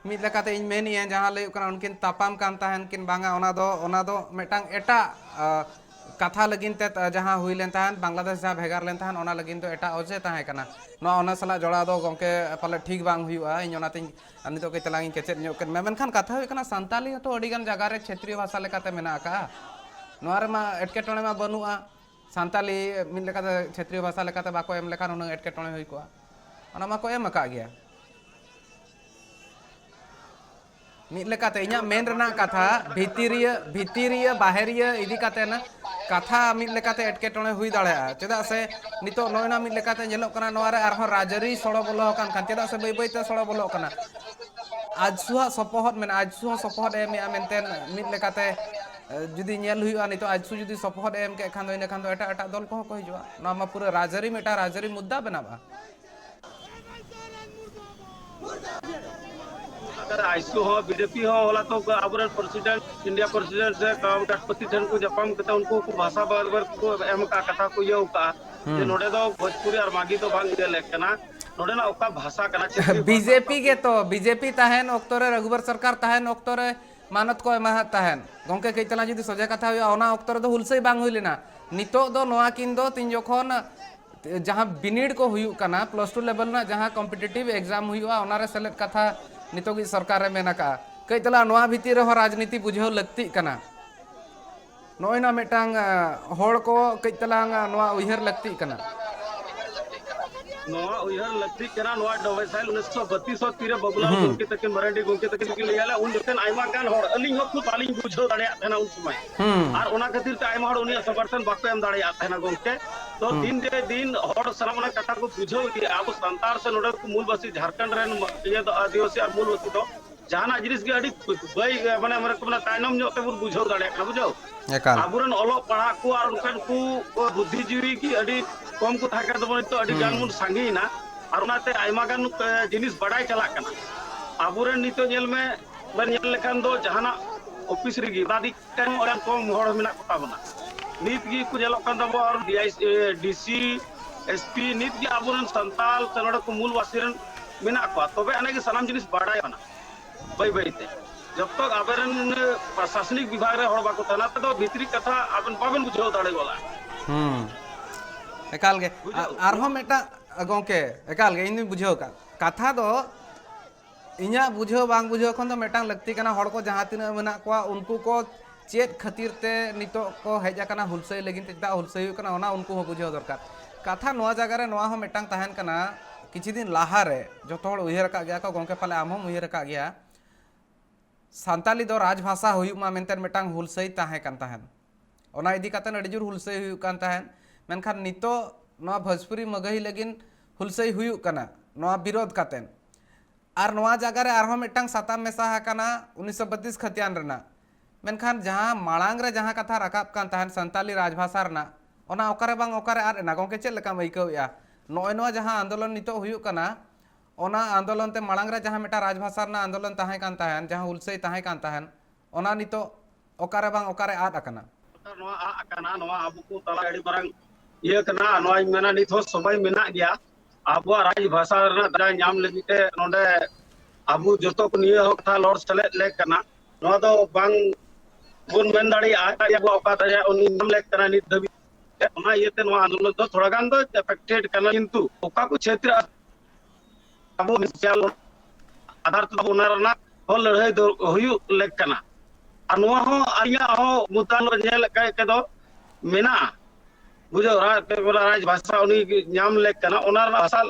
मिद लेकाते इन मेनिया जहां ले कना उनकिन तापाम कान ताहन किन बांगा ओना दो मेटांग एटा कथा लगिन ते जहां हुई लेन ताहन बांग्लादेश जहां भेगार लेन ताहन ओना लगिन तो एटा ओजे ताहे कना नो ओना सला जोड़ा दो गंके पाले ठीक बांग हुआ इन ओना तिन नितो के तलांग केचेत न्यो के मेनखान कथा हुई कना संताली तो अडिगान जगह रे क्षेत्रीय भाषा लेकाते मेना का नोर मा एटकेटोणे मा बनुआ संताली मिन लेकाते क्षेत्रीय भाषा लेकाते बाको एम लेखान उन एटकेटोणे हुई को ओना मा को एम का गया मिद लेकाते इኛ मेन रना कथा भितिरिया बाहरिया इदी काते ना कथा मिद लेकाते एटकेटोणे हुई दाड़े चेदा से नितो नोयना मिद लेकाते जेलो कना नोरे आरहो राजरी सड़ो बोलो कान चेदा से बै बैते सड़ो बोलो कना आजसुहा सपोहत मेन आजसुहा सपोहत एम या मेनतेन मिद लेकाते जुदी नेल हुआ नितो आजसु जुदी सपोहत एम के खान दो एटा दल को को हिजुआ ना मा पूरा राजरी मेटा राजरी मुद्दा बनाबा अगर आईसू हो बीजेपी हो होला तो अबरन प्रेसिडेंट इंडिया प्रेसिडेंट से राष्ट्रपति ठन को जपाम कते उनको को भाषा बराबर को एम का कथा को ये का जे नोडे दो भोजपुरी और मागी तो भांग दे लेकना नोडे ना ओका भाषा कना बीजेपी के तो बीजेपी ताहेन ओक्तोरे रघुवर सरकार ताहेन ओक्तोरे मानत को एमा ताहेन गंके कइतला जुदी सोजे कथा हुआ ओना ओक्तोरे दो हुलसई बांग हुई लेना नितो दो नोआ किन दो तीन जोखन जहां बिनिड को हुई कना +2 लेवल ना जहां कॉम्पिटिटिव एग्जाम हुआ ओनारे सेलेक्ट कथा नितो की सरकार मेना का कइतला नोआ भीतिर हो राजनीति बुझो लगती कना नोयना मेटांग होड़ को कइतला नोआ उइहर लगती कना नोआ उइहर लगती कना नोआ डोवेसाइल 1932 तीरे बबुलाल गुंके तकिन मराठी गुंके तकिन की लेयाला उन जतन आइमा गान होड़ अलिंग हो खुद आलिंग बुझो दाड़िया थना उन समय और ओना खातिर ते आइमा होड़ उनी समर्थन बाको एम दाड़िया थना गुंके तो दिन दे दिन होड़ सरामना कथा को बुझो कि अब संतार से नोडे को मूलवासी झारखंड रेन ये तो आदिवासी और मूलवासी तो जहाना जिनिस के अडी बई माने हमरे को तायनम जो ते बुझो दाड़िया बुझो आबुरन ओलो पढ़ा को और उनकन को बुद्धिजीवी की अडी कम को थाकर दबो तो अडी गान मुन सांगी ना और उनाते आइमा गान जिनिस बड़ाई चला कना आबुरन नितो नेल में बन नेल लेखान दो जहाना ऑफिस रगी पदाधिकारी और कम हड़ मेना को ताबना नित गी को जेलो कान दबो और डीसी एसपी नित गी आबुरन संताल तनड़ को मूलवासीरन मेना को तबे अने गे सनाम जिनिस बाडाय बना बाई बाईते जब तक आबेरन प्रशासनिक विभाग रे हड़ बाको तना तो भीतरी कथा आबन बाबन बुझाव दाड़े गोला एकाल गे आरहो मेटा गोंके एकाल गे इन बुझाव का कथा दो इन्या बुझाव बांग बुझाव खन दो मेटांग लगती कना हड़ को जहां तिना मेना को उनको को चेत खातिर ते नितो को हेजा कना हुलसई लगिन ते दा हुलसई हुई कना ओना उनको हो बुझाव दरकार कथा नोआ जगह रे नोआ हो मेटांग तहन कना किछि दिन लाहा रे जतो हड़ उयहर का गया को गोंके पाले आम हम उयहर का गया सान्ताली दो राजभाषा हुई मा मेंते मेटांग हुलसई ताहे कान तहन ओना इदी कातन अडी जुर हुलसई हुई कान तहन मेनखान नितो नोआ भोजपुरी मगही लगिन हुलसई हुई कना नोआ विरोध कातेन आर नोआ जगह रे आरहो मेटांग साताम मेसा हाकाना 1932 खतियान रना मेनखान जहां मालांग रे जहां कथा राकाब कान तहन सान्ताली राजभाषा रना ओना ओकारे बांग ओकारे आर एना गोंके चेद लेका मइकौया नोय नोआ जहां आंदोलन नितो हुई कना ओना आंदोलन ते मालांग रे जहां मेटा राजभाषा रना आंदोलन ताहे कान तहन जहां हुलसई ताहे कान तहन ओना नितो ओकारे बांग ओकारे आद अकना नोआ आ अकना नोआ आबु को तला अडी मारंग ये कना नोआ मेना नित हो समय मेना गया आबो राजभाषा रना दा नाम लगिते नोंडे आबु जतो को निये हो कथा लॉर्ड चले ले कना नोआ दो बांग बुन मेन दाड़ी आ या बो ओका ता उनी नाम ले कना नित दबी ओना येते नोआ आंदोलन दो थोड़ा गान दो अफेक्टेड कना किंतु ओका को क्षेत्र आबो मिसाल आधार तो ओना रना हो लड़ाई दो हुयु ले कना आ नोआ हो आया हो मुतान नेल के दो मेना बुझो राजभाषा उनी नाम ले कना ओना भाषा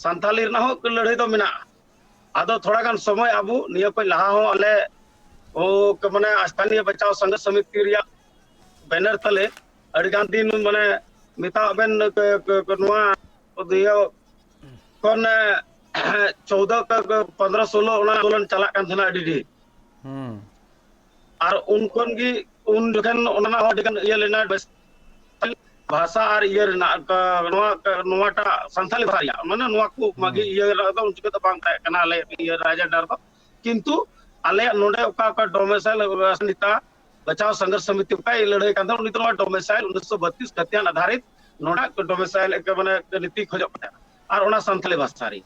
संथाली रना हो लड़ाई दो मेना आदो थोड़ा गान समय आबु निया को लहा हो अले ओ के माने स्थानीय बचाव संघर्ष समिति रिया बैनर तले अड़गान दिन माने मिता बेन नोआ दियो कोन 14 का 15 16 ओना आंदोलन चला कान थना अडी और उनकोन गी उन जखन ओना हो जखन ये लेना भाषा और ये नोआटा संथाली भाषा माने नोआ को मागी ये तो उनके तो बांग कना ले ये राजा डर तो किंतु आले नोडे ओका का डोमेसाइल राजनीता बचाव संघर्ष समिति का लड़ाई कांदा उनी तो डोमेसाइल 1932 खतियान आधारित नोडा डोमेसाइल के माने नीति खोजो और ओना संथाली भाषा री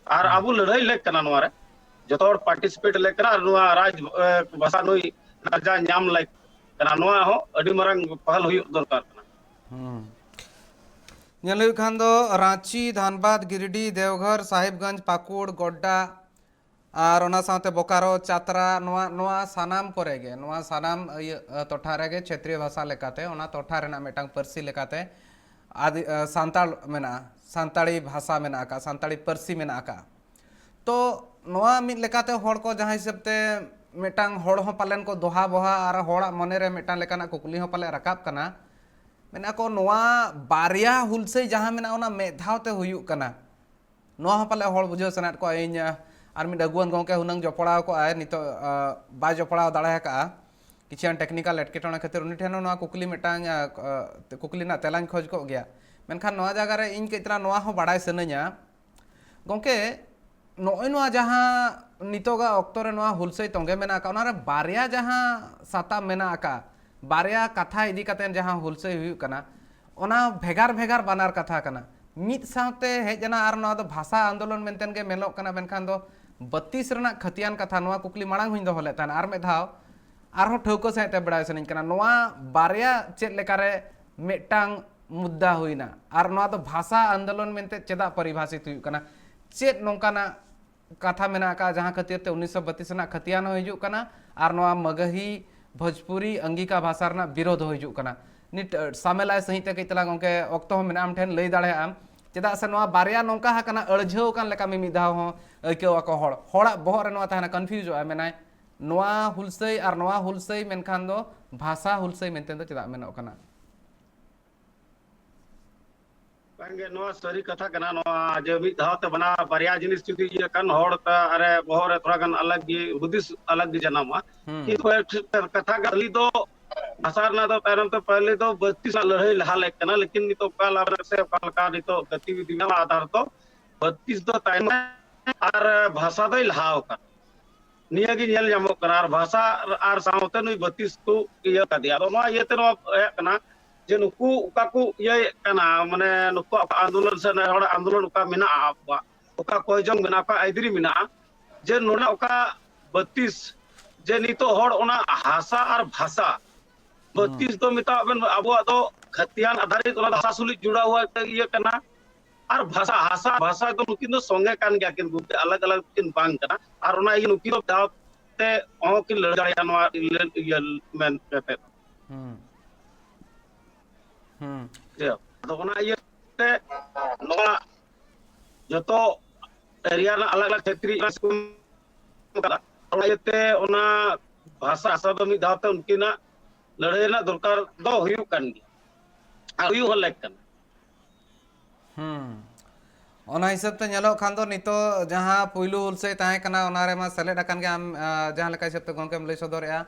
और आबु लड़ाई ले कना नोआ रे जतो पार्टिसिपेट ले कना नोआ राज भाषा नोई राजा नाम ले कना नोआ हो अडी मरंग पहल हुई दरकार कना नेल हुई खान दो रांची धानबाद गिरिडीह देवघर साहिबगंज पाकुड़ गोड्डा और ओना साथे बोकारो चातरा नोआ नोआ सानाम कोरेगे नोआ सानाम टोठा रेगे क्षेत्रीय भाषा लेकाते ओना टोठा रेना मेटांग परसी लेकाते आदि सांताल मेना सांताली भाषा मेना का सांताली परसी मेना का तो नोआ मिद लेकाते होड़ को जहां हिसाबते मेटांग होड़ हो पालन को दोहा बोहा और होड़ा मने रे मेटांग लेकाना कुकली हो पाले रकाब कना मेना को नोआ बारिया हुलसई जहां मेना ओना मेधावते हुयुक कना नोआ हो पाले होड़ बुझो सनात को इन और मिड अगुवन गोंके हुनंग जपड़ाव को आए नितो बाय जपड़ाव दाड़ा का किछान टेक्निकल एटकेटोना खातिर उनी ठेनो नोआ कुकली मेटांग कुकली ना तेलाñ खोज को गया मेनखान नोआ जगह रे इन केतरा नोआ हो बाडाय सनैया गोंके नोय नोआ जहां नितोगा ऑक्टो रे नोआ हुलसई तोंगे मेना का ओना रे बारिया जहां साता मेना का बारिया कथा इदी कातेन जहां हुलसई हुयु कना ओना भेगार भेगार बानार कथा कना मिद साथे हेजना आर नोआ दो भाषा आंदोलन मेंतेन के मेलोक कना मेनखान दो 32 रना खतियान कथा नोआ कुकली मांग हुई दो होले तान आर मेधाव आरहो ठौको सहित बड़ाय सनिन कना नोआ बारिया चेद लेकारे मेटांग मुद्दा हुईना आर नोआ दो भाषा आंदोलन मेंते चेदा परिभाषित हुई कना चेद नोंकाना कथा मेना का जहां खातिर ते 1932 ना खतियान हिजु कना आर नोआ मगही भोजपुरी अंगिका भाषा रना विरोध हिजु कना निट सामेलाय सहित के तला गोंके ऑक्टो हो मेना आम ठेन लई दाड़े आम चेदा से नोआ बारिया नोंका हा कना अळझाव कान लेका मिमि धाव हो अइकेवा को होड़ा बहर रे नोआ ताहना कन्फ्यूज आ मेनाय नोआ हुलसई और नोआ हुलसई मेनखान दो भाषा हुलसई मेनतेन दो चेदा मेनो कना पांगे नोआ सरी कथा कना नोआ जे मिद धाव ते बना बारिया जिनिस जुदी ये कन होड़ ता अरे बहर थोड़ा गन अलग गी बुदिस अलग गी जनामा कि कथा गली दो भाषा दो तारम तो पहले तो 32 लड़ाई लहा ले कना लेकिन नितो काला से कालका नितो गतिविधि में आधार तो 32 दो टाइम और भाषा दो लहाव का निया गी नेल जामो कना आर भाषा आर सावते नुई 32 को इया कदिया तो नो ये ते नो कना जे नुकु उका को ये कना माने नुकु आंदोलन से हड़ आंदोलन उका मिना आपवा उका कोई जंग मिना का आइदरी मिना जे नोना उका 32 जे नितो हड़ ओना हासा और भाषा 32 तो मिता बन अबो तो खतियान आधारित ओना भाषा सुली जुड़ा हुआ ये कना और भाषा भाषा भाषा तो नुकिन तो संगे कान गया किन गुते अलग अलग किन बांग कना और ओना ये नुकिन तो दावते ओ किन लड़ाई नवा ये मेन पेपे ya तो ओना ये ते नवा जतो एरिया ना अलग अलग क्षेत्रीय स्कूल करा ओना ये ते ओना भाषा सब मी दावते उनकिना लड़ाई ना दरकार दो हुयु कान गया हुयु हलेक कान ओना हिसाब ते नेलो खान दो नितो जहां पुइलु हुलसे ताहे कना ओना रे मा सेलेड अकन के आम जहां लेका हिसाब ते गोंकेम लई सदोरेया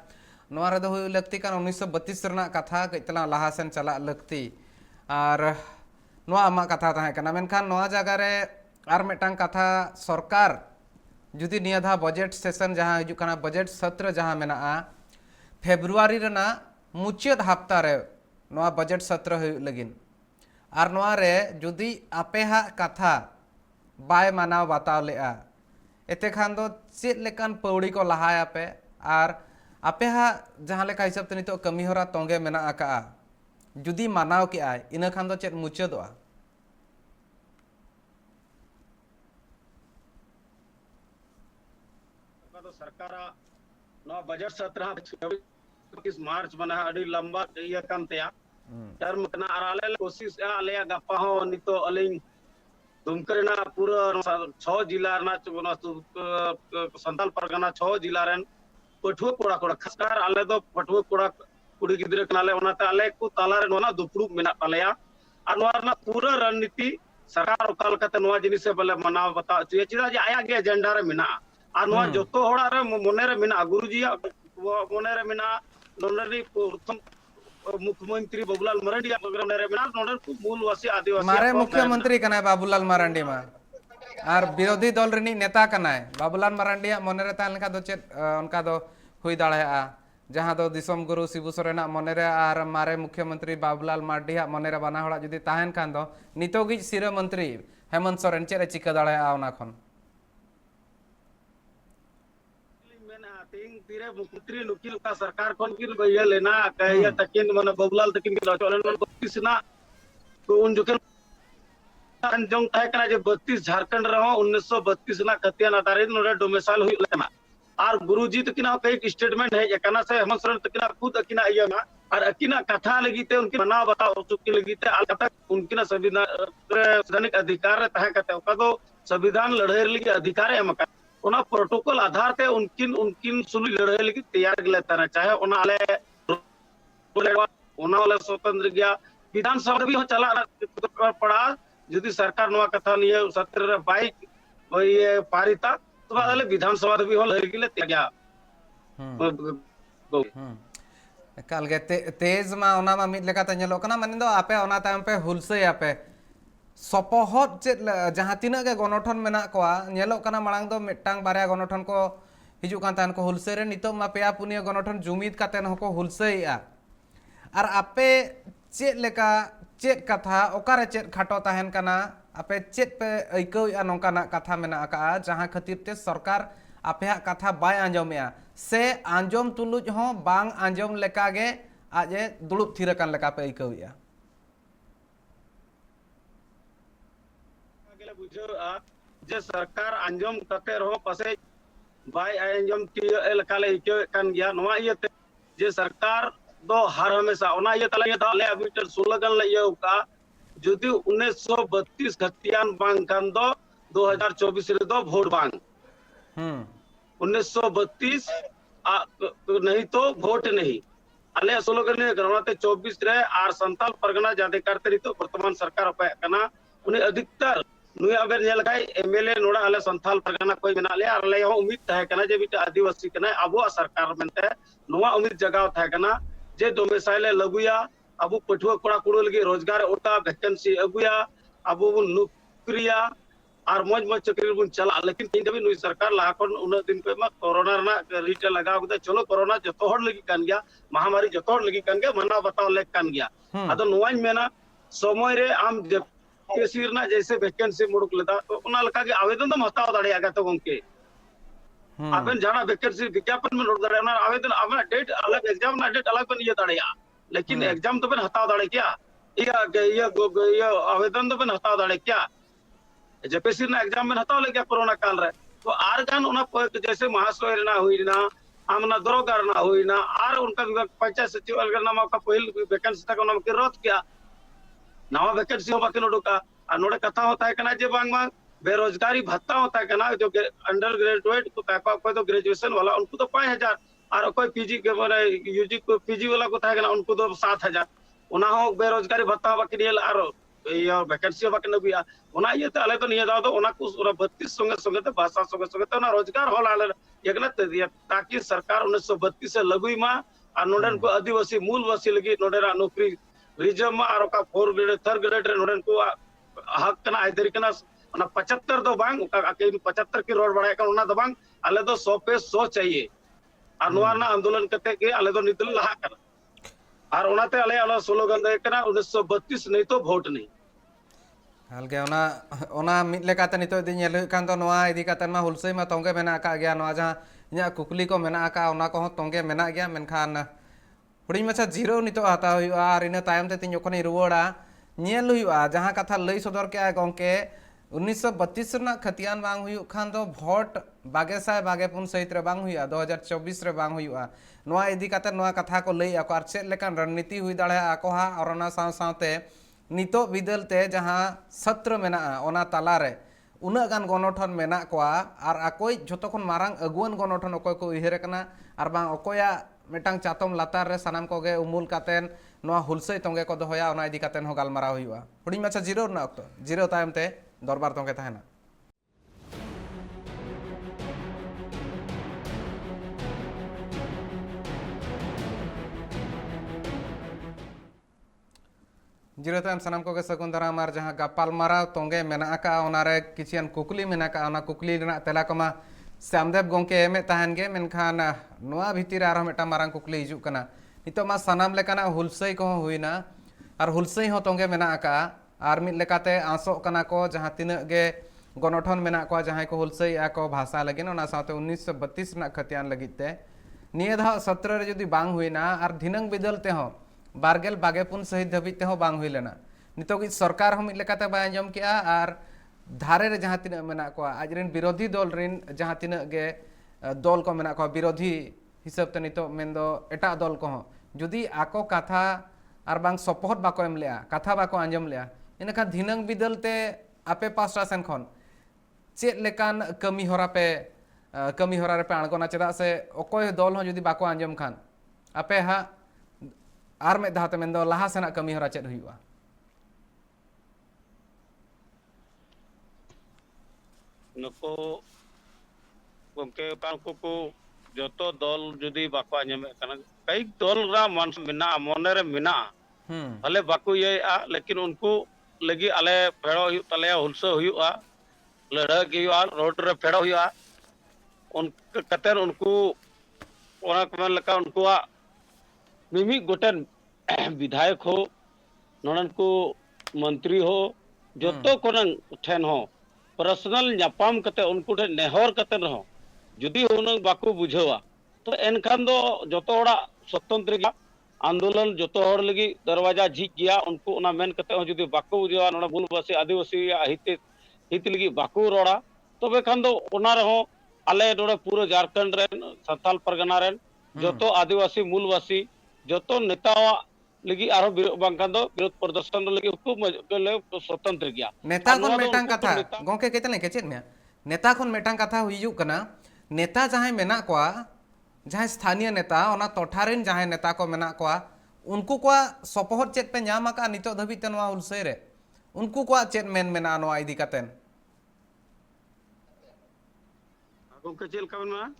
नोआ रे दो हुयु लक्ति कान 1932 रना कथा कइतला लाहा सेन चला लक्ति और नोआ आमा कथा ताहे कना मेनखान नोआ जगह रे आर मेटांग कथा सरकार जुदी निया धा बजेट सेशन जहां हिजु कना बजेट सत्र जहां मेना फेब्रुआरी रना मुचाद हफ्ता रे नोआ बजेट सत्र हुयु लगिन और नोआ रे जुदी आपे हा कथा बाय मानाव बताव लेआ एते खान दो चेत लेकान पौड़ी को लहाया पे और आपे हा जहां लेका हिसाब ते नितो कमी होरा तोंगे मेना आका जुदी मानाव के आय इना खान दो चेत मुचादोआ तो सरकार नो बजट सत्र 24 मार्च बना अडी लंबा ये कान तया टर्म कना आराले कोशिश आले गप्पा हो नितो अलिंग दुमकरना पूरा 6 जिला ना संताल परगना 6 जिला रेन पठुआ कोड़ा कोड़ा खासकर आले दो पठुआ कोड़ा कुड़ी गिदरे कनाले ओनाते आले को तालारे नोना दुपड़ू मेना पालेया और नोना पूरा रणनीति सरकार ओकाल कते नोआ जिनिस से बले मनाव बता ये चिरा जे आया गे एजेंडा रे मेना और नोआ जतो होड़ा रे मोने रे मेना गुरुजी मोने रे मेना नोनरी प्रथम मुख्यमंत्री बाबूलाल मरांडी रे मेना नोनर को मूलवासी आदिवासी मारे मुख्यमंत्री कनाय बाबूलाल मरांडी मा और विरोधी दल रिनी नेता कनाय बाबूलाल मरांडी मोने रे तान का दो चेत उनका दो हुई दाड़ेआ जहां दो दिसम गुरु शिबू सोरेना मोने रे और मारे मुख्यमंत्री बाबूलाल मार्डी मोने रे बाना हड़ा जुदी ताहेन खान दो नितोगी सिरा मंत्री हेमंत सोरेन चेरे चिका दाड़ेआ ओना खन तीरे मुख्यमंत्री नुकिल का सरकार कोन किन बइया लेना कहिया तकिन मन बाबूलाल तकिन के लचोलन 32 ना तो उन जोकन अंजोंग ताहे कना जे 32 झारखंड रहो 1932 ना कतियान आधारित नोरे डोमिसाइल हुई लेना और गुरुजी तकिना कई स्टेटमेंट है एकना से हेमंत सोरेन तकिना खुद अकिना आया ना और अकिना कथा लगीते उनकी मना बताओ चुकी लगीते अलकता उनकिना संवैधानिक अधिकार ताहे कते ओका दो संविधान लड़ाई लगी अधिकार है मका ओना प्रोटोकॉल आधार ते उनकिन सुलु लड़ाई लगी तैयार गलेता चाहे ओना आले ओना वाला स्वतंत्र गया विधानसभा भी हो चला पड़ा यदि सरकार नवा कथा नहीं है सत्र रे बाइक ये पारिता तो आले विधानसभा भी हो लड़ाई गले गया काल गे तेज मा ओना मा मिद लेका ते नेलो कना माने दो आपे ओना ताम पे हुलसे आपे सपोहत चेत जहां तिना के गणठन मेना कोआ नेलो कना मांग दो मिटांग बारे गणठन को हिजु कान तान को हुलसे रे नितो मा पेया पुनिया गणठन जुमिद कातेन हको हुलसेया और आपे चेत लेका चेत कथा ओकारे चेत खाटो ताहेन कना आपे चेत पे ऐकौया नोंकाना कथा मेना का जहां खातिर ते सरकार आपे कथा बाय आंजोमेया से आंजोम तुलुज हो बांग आंजोम लेका गे आजे दुड़ुब थिर कान लेका पे ऐकौया जे सरकार अंजम कते रहो पसे बाय अंजम की एलकाले के कान गया नवा ये जे सरकार दो हर हमेशा ओना ये तले दाले अबिटर सुलगन ले ये का जुदी 1932 खतियान बांग कान दो 2024 रे दो वोट बांग 1932 नहीं तो वोट नहीं अले सुलगन ने करवाते 24 रे आर संताल परगना जादे करते तो वर्तमान सरकार पे कना उन्हें अधिकतर नुई अबेर नेलकाय एमएलए नोड़ा आले संथाल परगना कोई मेना ले आले हो उम्मीद थाहे कना जे बिटा आदिवासी कना अबो सरकार मेनते नोवा उम्मीद जगाव थाहे कना जे डोमिसाइल लगुया अबो पठुआ कोड़ा कुड़ो लगी रोजगार ओटा वैकेंसी अगुया अबो नुकरिया और मौज मौज चक्री बुन चला लेकिन तीन दबी नुई सरकार लहा खन उन दिन पे मा कोरोना रना रीटे लगाव कते चलो कोरोना जतो हड़ लगी कान गया महामारी जतो हड़ लगी कान गया मना बताव लेक कान गया अदो नोवाñ मेना समय रे आम केसी रना जैसे वैकेंसी मुड़ुक लेदा तो उना लका के आवेदन दम हताव दाड़े आगा तो गंके आबेन जाना वैकेंसी विज्ञापन में नोट दाड़े उना आवेदन आबना डेट अलग एग्जाम ना डेट अलग बन ये दाड़ेया लेकिन एग्जाम तो बन हताव दाड़े क्या ये आवेदन तो बन हताव दाड़े क्या जेपीसी ना एग्जाम में हताव लगे कोरोना काल रे तो आर गान उना जैसे महाशय रना हुईना आमना दरोगा रना हुईना आर उनका पंचायत सचिव अलग नाम का पहिल वैकेंसी तक उना के रद्द किया नवा वैकेंसी हो बाकी नोडुका और नोडे कथा होता है कना जे बांग बेरोजगारी भत्ता होता है कना जो अंडर ग्रेजुएट को कोई तो ग्रेजुएशन वाला उनको तो 5,000 और कोई पीजी के माने यूजी को पीजी वाला को था कना उनको तो 7,000 उना हो बेरोजगारी भत्ता बाकी दियल और ये वैकेंसी बाकी नबिया उना ये तो अले तो निया दाओ तो उना को 32 संगे संगे तो भाषा संगे संगे तो ना रोजगार होला एकला ताकि सरकार 1932 से लगुई मा और नोडन को आदिवासी मूलवासी लगी नोडेरा नौकरी रिजर्व में और का 4 ग्रेड 3 ग्रेड रे नोडन को हक कना आइदरी कना ना 75 दो बांग के 75 की रोड बढ़ाए का उना दो बांग अले तो 100 पे 100 चाहिए और नोवाना आंदोलन करते के अले तो नितल लहा कर और उनाते अले अला स्लोगन दे कना 1932 नहीं तो वोट नहीं हालके ओना मिद लेकाते नितो दि नेल हुई कान तो नोआ इदी काते मा हुलसई मा तोंगे मेना का गया नोआ जहां इया कुकली को मेना का ओना को तोंगे मेना गया मेनखान हुडिंग माछा जीरो नितो हता हुआ और इन तायम ते तिन जखन रुवाड़ा नेल हुआ जहां कथा लई सदर के गंके 1932 रना खतियान बांग हुई खान दो भोट 22 सहित रे बांग हुआ 2024 रे बांग हुआ नोआ इदी काते नोआ कथा को लई आको आर चेद लेकान रणनीति हुई दाड़े आको हा और ओना साव सावते नितो बिदलते जहां सत्र मेना ओना तालारे उना गान गणठन मेना कोआ और अकोय जतो खन मारांग अगुवन गणठन अकोय को उहिर कना और बांग अकोया मेटांग चातम लातार रे सानाम कोगे उमुल कातेन नोआ हुलसई तोंगे को दोहया ओना इदी कातेन हो गालमाराव हुआ हुडिंग माछा जीरो ना अक्तो जीरो तायम ते दरबार तोंगे तहना जीरो तायम सानाम कोगे सगुन दाराम आर जहां गापाल माराव तोंगे मेना का ओनारे किछियन कुकली मेना का ओना कुकली रना तेला कमा श्यामदेव गोंके एमे तहन गे मेनखान नोआ भितिर आरो मेटा मारांग कुकली हिजु कना नितो मा सानाम लेकाना हुलसई को हुइना और हुलसई हो तोंगे मेना का और मिद लेकाते आसो कना को जहां तिना गे गणठन मेना को जहां को हुलसई आको भाषा लगिन ओना साथे 1932 रना खतियान लगिते निये धा सत्र रे जदी बांग हुइना और धिनंग बिदलते हो 22 सहित धबिते हो बांग हुई लेना नितो सरकार हम मिद लेकाते बाय अंजम किया और धारे रे जहां तिना मेना को आजरेन विरोधी दल रेन जहां तिना गे दल को मेना को विरोधी हिसाब ते नितो मेंदो एटा दल को जुदी आको कथा और बांग सपोहट बाको एम लेया कथा बाको अंजम लेया इनका धिनंग बिदलते आपे पास्टा सेन खन चेद लेकान कमी होरा रे पे आणगोना चेदा से अकोय दल हो जुदी बाको अंजम खान आपे हा आर में धाते मेंदो लाहा सेना कमी होरा चेद हुआ नुको गोंके कानको को जतो दल जुदी बाको आंजमे कना कई दल रा मानस मिना मोने रे मिना भले बाको ये लेकिन उनको लगी आले फेड़ो हुई तले हुलसो हुआ लड़क हुआ रोड रे फेड़ो हुआ उन कतेर उनको ओना कमन लका उनको मिमी गोटन विधायक हो ननन को मंत्री हो जतो कोनन ठेन हो पर्सनल न्यापाम कते उनको ठे नेहर कते रहो जुदी उन बाको बुझावा तो एनखान दो जतो होड़ा स्वतंत्र गया आंदोलन जतो होड़ लगी दरवाजा झिक गया उनको उना मेन कते हो जुदी बाको बुझावा नोना मूलवासी आदिवासी हित लगी बाको रोड़ा तबे खान दो उना रहो आले नोडे पूरा झारखंड रेन संताल परगना रेन जतो आदिवासी मूलवासी जतो नेतावा लगी आरो बांकान दो विरोध प्रदर्शन लगी उनको स्वतंत्र गया नेता कोन मेटांग कथा गोंके केतने के चेद में नेता कोन मेटांग कथा हुइजु कना नेता जहां मेना कोआ जहां स्थानीय नेता ओना टोठारेन जहां नेता को मेना कोआ उनको को सपोहट चेद पे न्याम का नितो धबी ते नवा हुलसई रे उनको को चेद मेन मेना नवा इदी कातेन गोंके चेल का मेना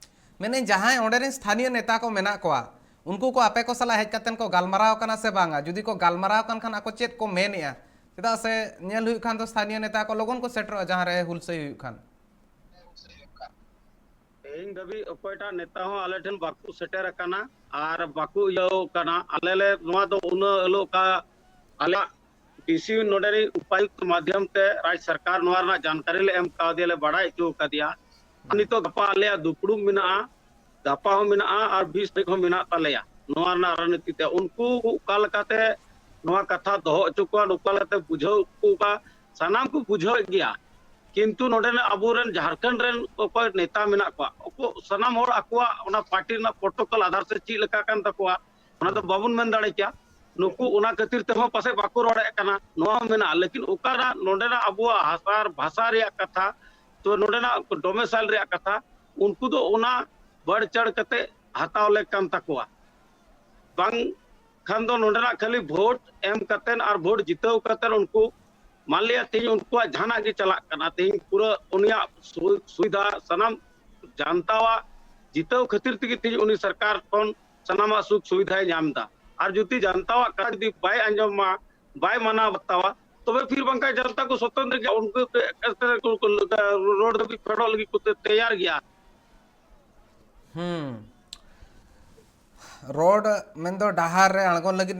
मेने जहां ओंडेरेन स्थानीय नेता को मेना कोआ उनको को आपे को सला हेज कातेन को गालमाराव कना से बांगा जुदी को गालमाराव कन खान आको चेद को मेनया चेदा से नेल हुई खान तो स्थानीय नेता को लोगन को सेटर जहां रे हुलसई हुई खान इन दबी अकोयटा नेता हो आले ठन बाकू सेटर करना और बाकू यो करना आले ले नवा दो उन लो का आले डीसी नोडरी उपायुक्त माध्यम ते राज्य सरकार नवा ना जानकारी ले एम का दिले बड़ा जो का दिया नितो गपा आले दुपड़ू मिना गपा हो मिना और 20 तारीख हो मिना तलेया नवा ना रणनीति ते उनको काल काते नवा कथा दोहो चुकवा नुकालते बुझाव को का सनाम को बुझाव गया किंतु नोडे अबुरन झारखंड रेन कोई नेता मेना को सनाम होर अकुआ ओना पार्टी ना प्रोटोकॉल आधार से ची लेका कान तकुआ ओना तो बाबुन मेन दाड़े क्या नुकु ओना खातिर ते हो पासे बाको रोड़े कना नोआ मेना लेकिन ओकारा नोडे ना अबुआ हासार भाषा रे कथा तो नोडे ना डोमेसाइल रे कथा उनको तो ओना बढ़ चढ़ कते हताव ले कान तकुआ बांग खान दो नोडे ना खाली वोट एम कतेन और वोट जिताव कतेन उनको मान लिया तीन उनको जहाना के चला करना तीन पूरा उनिया सुविधा सनाम जानता हुआ जितो खातिर तक तीन उनी सरकार कौन सनामा सुख सुविधाएं जामदा और जुती जानता हुआ का यदि बाय अंजम मा बाय मना बतावा तो वे फिर बंका जनता को स्वतंत्र किया उनको रोड भी फेडरल की कुछ तैयार किया रोड मेन्दो डहार रे अणगोन लगित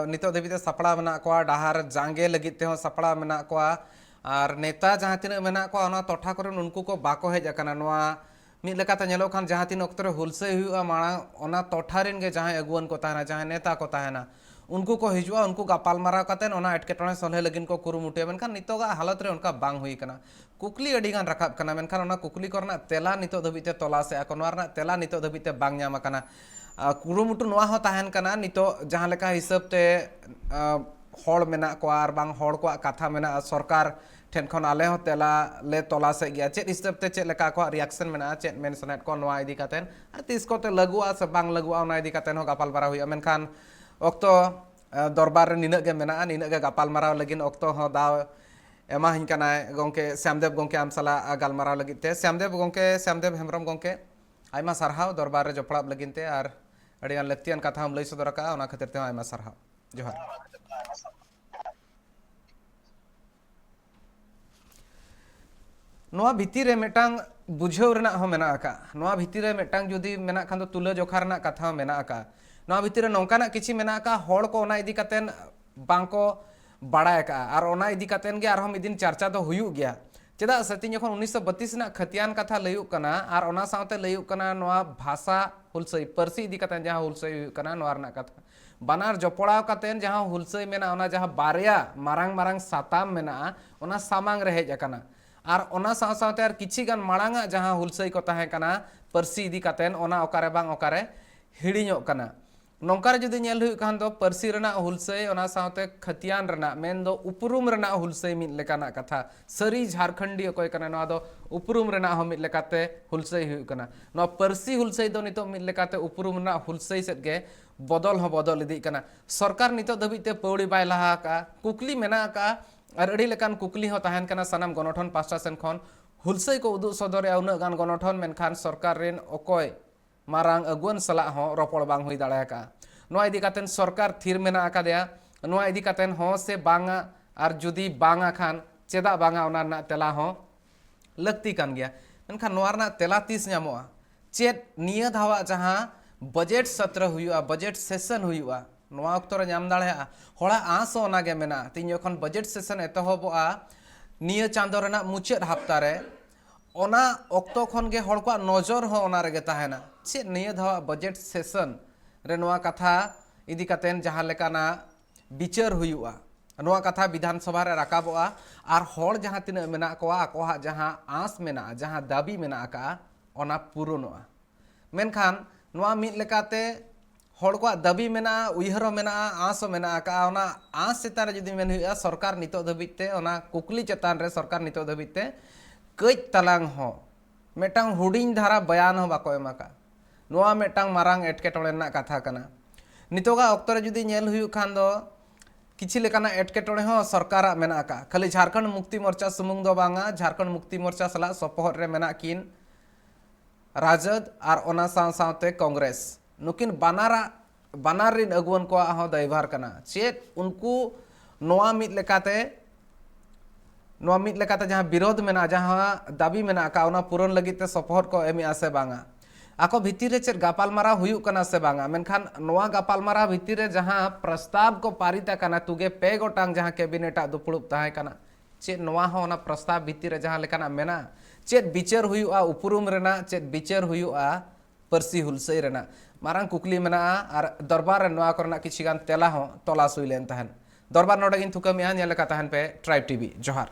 नितो देबीते सपड़ा मेना कोआ डहार जांगे लगित ते हो सपड़ा मेना कोआ और नेता जहां तिना मेना कोआ ओना टोठा करे उनको को बाको हेज अकना नोआ मिद लेकाते नेलो खान जहां तिन ओक्तरे हुलसे हुआ माणा ओना टोठा रेन गे जहां अगुवन को ताहना जहां नेता को ताहना उनको को हिजुआ उनको गापाल माराव कातेन ओना एटकेटोणे सोल्हे लगिन को कुरुमुटे मेनखान नितोगा हालत रे उनका बांग हुई कना कुकली अडी गान रखाब कना मेनखान ओना कुकली करना तेला नितो धबिते तलासे अकोनवारना तेला नितो धबिते बांग न्याम कना कुरुमुटु नोआ हो ताहन कना नितो जहां लेका हिसाब ते हड़ मेना को आर बांग हड़ को कथा मेना सरकार ठेन खन आले हो तेला ले तलासे गया चेत हिसाब ते चेत लेका को रिएक्शन मेना चेत मेन सनेट को नोआ इदी कातेन तिस को ते लगुआ से बांग लगुआ ओना इदी कातेन हो गापाल माराव हुई मेनखान ओक्तो दरबार रे निनग गे मेना निनग गे गापाल माराव लगिन ओक्तो हो दाव एमा हिन कना गोंके श्यामदेव गोंके आम सला गालमाराव लगित ते श्यामदेव हेम्ब्रम गोंके आयमा सारहाव दरबार रे जपड़ाब लगिन ते आर अड़ियान लक्तियान कथा हम लई सदर का ओना खातिर ते आयमा सारहाव जोहार नोआ भितिर रे मेटांग बुझाव रेना हो मेना का नोआ भितिर रे मेटांग जुदी मेना खान तो तुला जोखा रेना कथा मेना का नोआ भितिर रे नोंकाना किछि मेना का हड़ को ओना इदी कातेन बांको बाड़ाय का और ओना इदी कातेन गे आरहम इदिन चर्चा तो हुयुग गया चेदा से तीन जखन 1932 ना खतियान कथा लयुग कना और ओना साथे लयुग कना नोआ भाषा हुलसई परसी इदी कातेन जहां हुलसई हुयुग कना नोआ रना कथा बानार जपड़ाव कातेन जहां हुलसई मेना ओना जहां बारया मारांग मारांग साताम मेना ओना सामांग रे हेज अकना और ओना साथे और किछि गान माड़ांगा जहां हुलसई को ताहे कना परसी इदी कातेन ओना ओकारे बांग ओकारे हिड़िñोग कना नौकर जुदी नेल हुई खान दो परसी रना हुलसई ओना साथे खतियान रना मेन दो उपरुम रना हुलसई मिद लेकाना कथा सरी झारखंडी कोई कना नोआ दो उपरुम रना हो मिद लेकाते हुलसई हुई कना नोआ परसी हुलसई दो नितो मिद लेकाते उपरुम रना हुलसई सेद गे बदल हो बदल इदी कना सरकार नितो धबिते पौड़ी बाय लहा का कुकली मेना का और अड़ी लेकान कुकली हो ताहन कना सनाम गणठन पास्टा सेन खन हुलसई को उदु सदर उना गान गणठन मेनखान सरकार रेन अकोय मारांग अगुन सला हो रोपड़ बांग हुई दाड़ा का नोआ इदी कातेन सरकार थिर मेना आकादेया नोआ इदी कातेन हो से बांगा और जुदी बांगा खान चेदा बांगा ओना ना तेला हो लगती कान गया मेनखान नोआ रना तेला तीस न्यामोआ चेत निया धावा जहां बजट सत्र हुआ बजट सेशन हुआ नोआ अक्तो रे न्याम दाड़ेया होड़ा आस ओना गे मेना तीन जखन बजट सेशन एतहबोआ निया चांदो रना मुचाद हफ्ता रे ओना अक्तो खन गे हड़ को नजर हो ओना रेगे ताहेना चे निया धावा बजट सेशन रे नोआ कथा इदी कातेन जहां लेकाना विचार हुआ नोआ कथा विधानसभा रे राकाबोआ और हड़ जहां तिना मेना कोआ आकोहा जहां आस मेना जहां दाबी मेना का ओना पूरणोआ मेनखान नोआ मिद लेकाते हड़ को दाबी मेना उयहर मेना आस मेना का ओना आस चेतान रे जुदी मेन हुआ सरकार नितो धबिते ओना कुकली चेतान रे सरकार नितो धबिते कई तलांग हो मेटांग हुडिंग धारा बयान हो बाको एमा का नोआ मेटांग मारांग एटकेटोणे ना कथा कना नितोगा अक्तो रे जुदी नेल हुयु खान दो किछि लेकाना एटकेटोणे हो सरकार मेना का खाली झारखंड मुक्ति मोर्चा सुमुंग दो बांगा झारखंड मुक्ति मोर्चा सला सपोहर रे मेना किन राजद और ओना साथे कांग्रेस नुकिन बानार रिन अगुवन को हो दायभार कना चेत उनको नोआ मिद लेकाते जहाँ विरोध में जहाँ दाबी में पूरण लगी सपोहट को एम से बांगा आको भितर चेद गापालमारा हुयुकना से बांगा मेनखान नोआ गापालमारा भितर जहाँ प्रस्ताव को पारित करना तुगे पे गोटांग जहाँ कैबिनेट दुपुड़ुब तहां चेद नोआ हो ना प्रस्ताव भितर जहाँ लेकाना मेना चेद बिचार हुयुआ उपरुम रेना चेद बिचार हुयुआ परसी हुलसई रेना मारांग कुकली मेना आर दरबार नोआ करना किछिगान तेला हो तलाश हुई लेन तहन दरबार नोडे गिन थुकमिया नेल का तहन पे ट्राइब टीवी जोहार।